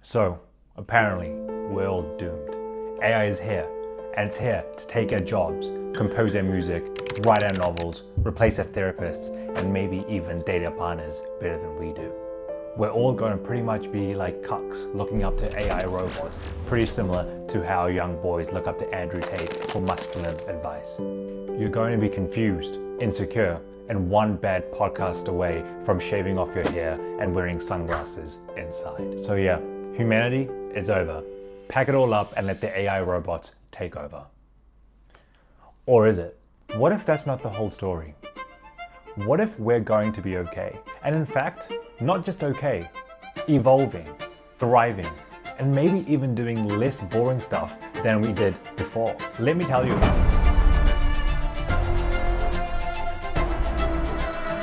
So, apparently, we're all doomed. AI is here, and it's here to take our jobs, compose our music, write our novels, replace our therapists, and maybe even date our partners better than we do. We're all going to pretty much be like cucks looking up to AI robots, pretty similar to how young boys look up to Andrew Tate for masculine advice. You're going to be confused, insecure, and one bad podcast away from shaving off your hair and wearing sunglasses inside. So yeah, humanity is over. Pack it all up and let the AI robots take over. Or is it? What if that's not the whole story? What if we're going to be okay? And in fact, not just okay, evolving, thriving, and maybe even doing less boring stuff than we did before. Let me tell you about it.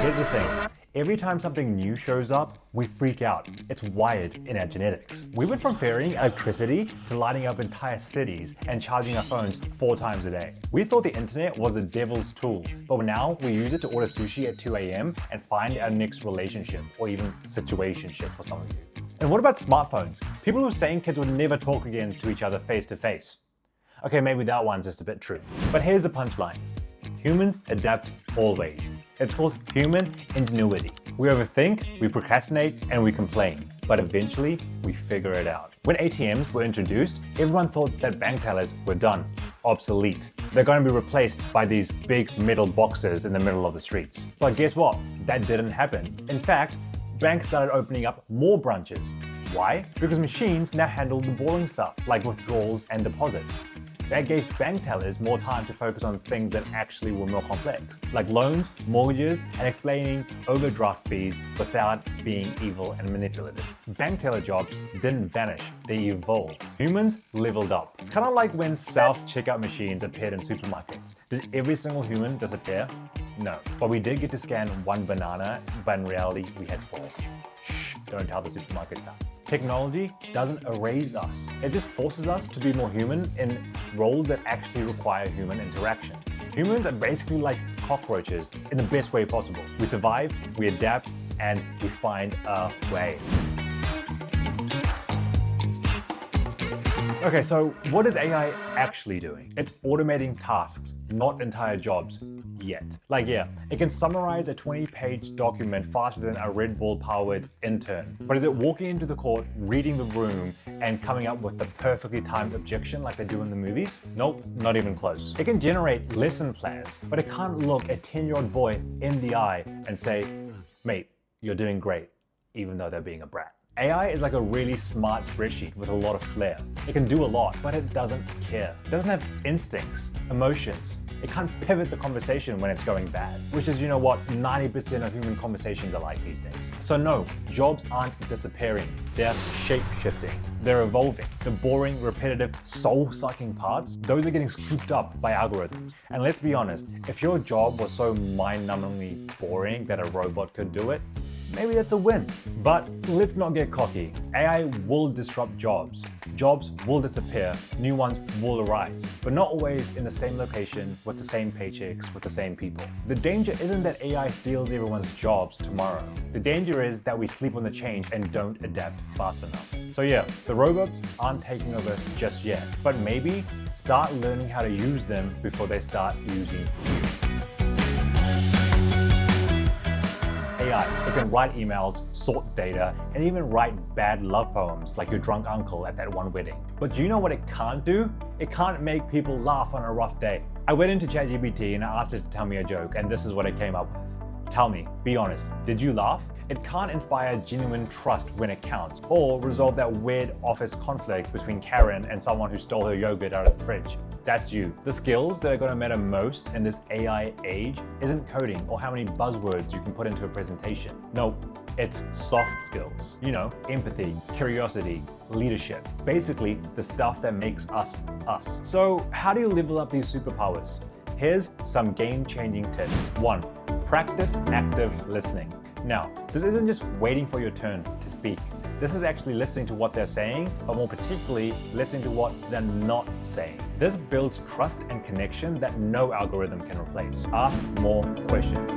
Here's the thing. Every time something new shows up, we freak out. It's wired in our genetics. We went from ferrying electricity to lighting up entire cities and charging our phones 4 times a day. We thought the internet was the devil's tool, but now we use it to order sushi at 2 a.m. and find our next relationship, or even situationship for some of you. And what about smartphones? People who were saying kids would never talk again to each other face to face. Okay, maybe that one's just a bit true. But here's the punchline. Humans adapt always. It's called human ingenuity. We overthink, we procrastinate, and we complain. But eventually, we figure it out. When ATMs were introduced, everyone thought that bank tellers were done, obsolete. They're going to be replaced by these big metal boxes in the middle of the streets. But guess what? That didn't happen. In fact, banks started opening up more branches. Why? Because machines now handle the boring stuff, like withdrawals and deposits. That gave bank tellers more time to focus on things that actually were more complex, like loans, mortgages, and explaining overdraft fees without being evil and manipulative. Bank teller jobs didn't vanish, they evolved. Humans leveled up. It's kind of like when self-checkout machines appeared in supermarkets. Did every single human disappear? No. But we did get to scan one banana, but in reality, we had 4. Shh, don't tell the supermarket staff. Technology doesn't erase us. It just forces us to be more human in roles that actually require human interaction. Humans are basically like cockroaches in the best way possible. We survive, we adapt, and we find a way. Okay, so what is AI actually doing? It's automating tasks, not entire jobs yet. Like yeah, it can summarize a 20-page document faster than a Red Bull-powered intern. But is it walking into the court, reading the room, and coming up with the perfectly timed objection like they do in the movies? Nope, not even close. It can generate lesson plans, but it can't look a 10-year-old boy in the eye and say, mate, you're doing great, even though they're being a brat. AI is like a really smart spreadsheet with a lot of flair. It can do a lot, but it doesn't care. It doesn't have instincts, emotions. It can't pivot the conversation when it's going bad, which is, you know what, 90% of human conversations are like these days. So no, jobs aren't disappearing. They're shape-shifting. They're evolving. The boring, repetitive, soul-sucking parts, those are getting scooped up by algorithms. And let's be honest, if your job was so mind-numbingly boring that a robot could do it, maybe that's a win. But let's not get cocky. AI will disrupt jobs. Jobs will disappear, new ones will arise, but not always in the same location, with the same paychecks, with the same people. The danger isn't that AI steals everyone's jobs tomorrow. The danger is that we sleep on the change and don't adapt fast enough. So yeah, the robots aren't taking over just yet, but maybe start learning how to use them before they start using you. AI, it can write emails, sort data, and even write bad love poems like your drunk uncle at that one wedding. But do you know what it can't do? It can't make people laugh on a rough day. I went into ChatGPT and I asked it to tell me a joke, and this is what it came up with. Tell me, be honest, did you laugh? It can't inspire genuine trust when it counts, or resolve that weird office conflict between Karen and someone who stole her yogurt out of the fridge. That's you. The skills that are going to matter most in this AI age isn't coding or how many buzzwords you can put into a presentation. No, it's soft skills. You know, empathy, curiosity, leadership. Basically, the stuff that makes us, us. So how do you level up these superpowers? Here's some game-changing tips. 1. Practice active listening. Now, this isn't just waiting for your turn to speak. This is actually listening to what they're saying, but more particularly, listening to what they're not saying. This builds trust and connection that no algorithm can replace. Ask more questions.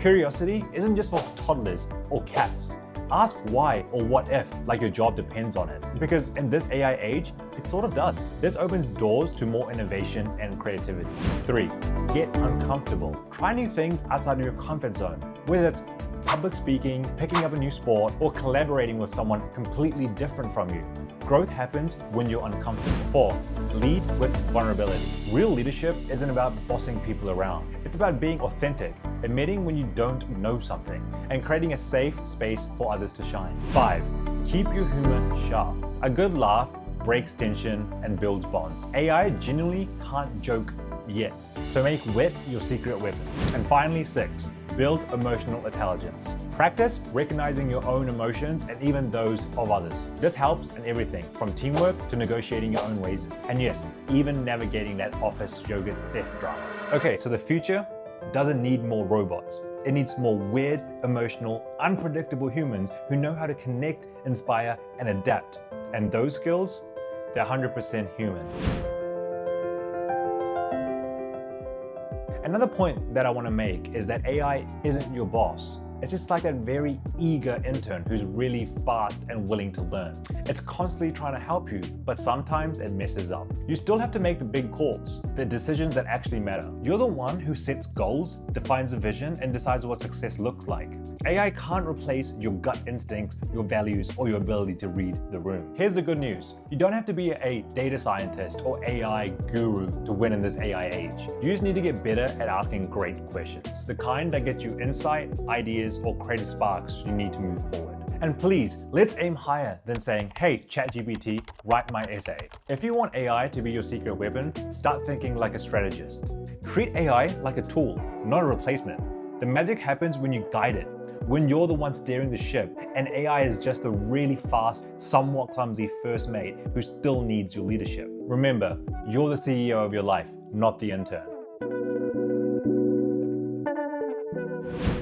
Curiosity isn't just for toddlers or cats. Ask why or what if, like your job depends on it. Because in this AI age, it sort of does. This opens doors to more innovation and creativity. 3. Get uncomfortable. Try new things outside of your comfort zone, whether it's public speaking, picking up a new sport, or collaborating with someone completely different from you. Growth happens when you're uncomfortable. 4. Lead with vulnerability. Real leadership isn't about bossing people around. It's about being authentic, admitting when you don't know something, and creating a safe space for others to shine. 5. Keep your humor sharp. A good laugh breaks tension and builds bonds. AI genuinely can't joke yet, so make wit your secret weapon. And finally, 6. Build emotional intelligence. Practice recognizing your own emotions and even those of others. This helps in everything from teamwork to negotiating your own raises. And yes, even navigating that office yogurt theft drama. Okay, so the future doesn't need more robots. It needs more weird, emotional, unpredictable humans who know how to connect, inspire, and adapt. And those skills, they're 100% human. Another point that I want to make is that AI isn't your boss. It's just like that very eager intern who's really fast and willing to learn. It's constantly trying to help you, but sometimes it messes up. You still have to make the big calls, the decisions that actually matter. You're the one who sets goals, defines a vision, and decides what success looks like. AI can't replace your gut instincts, your values, or your ability to read the room. Here's the good news. You don't have to be a data scientist or AI guru to win in this AI age. You just need to get better at asking great questions, the kind that get you insight, ideas, or creative sparks you need to move forward. And please, let's aim higher than saying, hey, ChatGPT, write my essay. If you want AI to be your secret weapon, start thinking like a strategist. Treat AI like a tool, not a replacement. The magic happens when you guide it, when you're the one steering the ship, and AI is just a really fast, somewhat clumsy first mate who still needs your leadership. Remember, you're the CEO of your life, not the intern.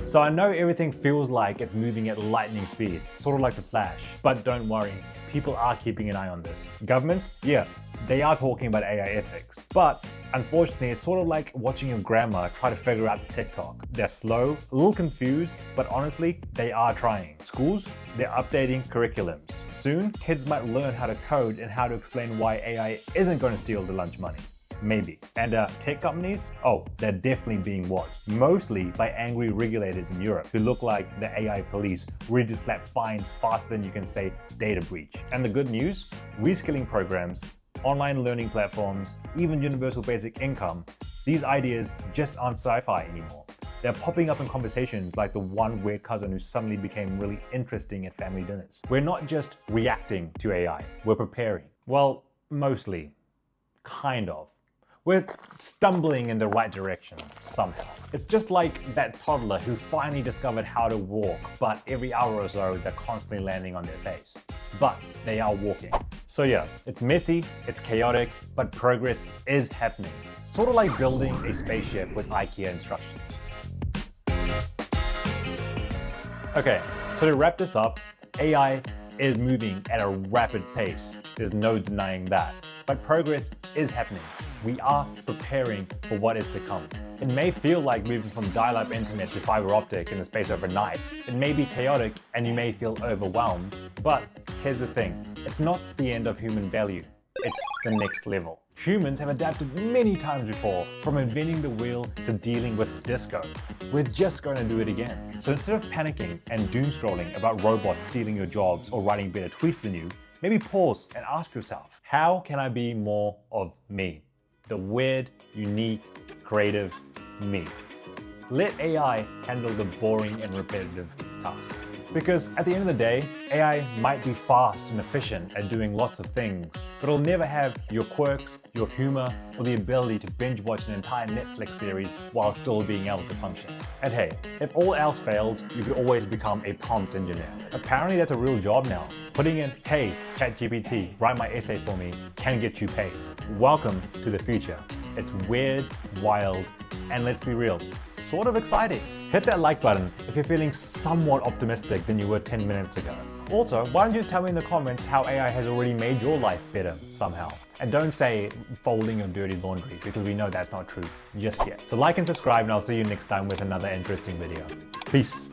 So I know everything feels like it's moving at lightning speed, sort of like the Flash, but don't worry, people are keeping an eye on this. Governments, yeah, they are talking about AI ethics, but unfortunately it's sort of like watching your grandma try to figure out TikTok. They're slow, a little confused, but honestly, they are trying. Schools, they're updating curriculums. Soon, kids might learn how to code and how to explain why AI isn't going to steal the lunch money. Maybe. And tech companies? Oh, they're definitely being watched, mostly by angry regulators in Europe who look like the AI police ready to slap fines faster than you can say data breach. And the good news? Reskilling programs, online learning platforms, even universal basic income, these ideas just aren't sci-fi anymore. They're popping up in conversations like the one weird cousin who suddenly became really interesting at family dinners. We're not just reacting to AI, we're preparing. Well, mostly. Kind of. We're stumbling in the right direction, somehow. It's just like that toddler who finally discovered how to walk, but every hour or so, they're constantly landing on their face. But they are walking. So yeah, it's messy, it's chaotic, but progress is happening. Sort of like building a spaceship with IKEA instructions. Okay, so to wrap this up, AI is moving at a rapid pace. There's no denying that. But progress is happening. We are preparing for what is to come. It may feel like moving from dial-up internet to fiber optic in the space overnight. It may be chaotic and you may feel overwhelmed. But here's the thing, it's not the end of human value. It's the next level. Humans have adapted many times before, from inventing the wheel to dealing with disco. We're just going to do it again. So instead of panicking and doom scrolling about robots stealing your jobs or writing better tweets than you, maybe pause and ask yourself, how can I be more of me? The weird, unique, creative me. Let AI handle the boring and repetitive tasks. Because at the end of the day, AI might be fast and efficient at doing lots of things, but it'll never have your quirks, your humor, or the ability to binge watch an entire Netflix series while still being able to function. And hey, if all else fails, you could always become a prompt engineer. Apparently that's a real job now. Putting in, hey, ChatGPT, write my essay for me, can get you paid. Welcome to the future. It's weird, wild, and let's be real, sort of exciting. Hit that like button if you're feeling somewhat optimistic than you were 10 minutes ago. Also, why don't you just tell me in the comments how AI has already made your life better somehow? And don't say folding your dirty laundry, because we know that's not true just yet. So like and subscribe, and I'll see you next time with another interesting video. Peace.